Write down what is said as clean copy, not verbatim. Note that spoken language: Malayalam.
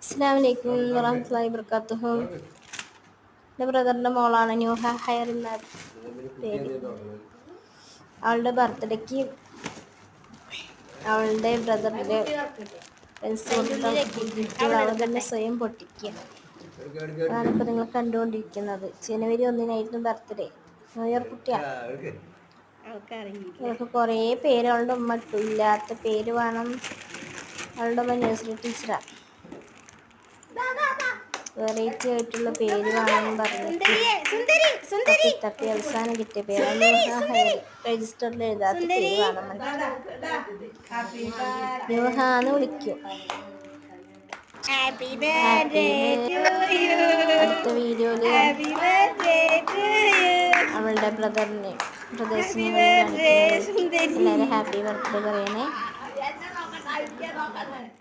അസ്സലാമലൈക്കും വറഹ്മത്തുള്ളാഹി വബറകാതുഹു. എൻ്റെ ബ്രദറിൻ്റെ മോളാണ് ന്യൂഹ ഹയർ എന്ന പേര്. അവളുടെ ബർത്ത്ഡേക്ക് അവളുടെ ബ്രദറിൻ്റെ ഗിഫ്റ്റുകൾ അവൾ തന്നെ സ്വയം പൊട്ടിക്കുക. അതാണിപ്പോൾ നിങ്ങൾ കണ്ടുകൊണ്ടിരിക്കുന്നത്. ജനുവരി 1 ബർത്ത്ഡേ. ന്യൂ ഇയർ കുട്ടിയാണ്. അവൾക്ക് കുറേ പേര് അവളുടെ ഉമ്മ ഇട്ടു. ഇല്ലാത്ത പേര് വേണം. അവളുടെ ഉമ്മ നഴ്സറി ടീച്ചറാണ്. വെറൈറ്റി ആയിട്ടുള്ള പേര് വേണമെന്ന് പറഞ്ഞിട്ട് തപ്പി അവസാനം കിട്ടിയ പേരാണ് രജിസ്റ്ററിൽ എഴുതാത്ത പേര് വേണം. ന്യൂഹ എന്ന് വിളിക്കും. അടുത്ത വീഡിയോയില് അവളുടെ ബ്രദേഴ്സിനെ എല്ലാവരും ഹാപ്പി ബർത്ത്ഡേ പറയണേ.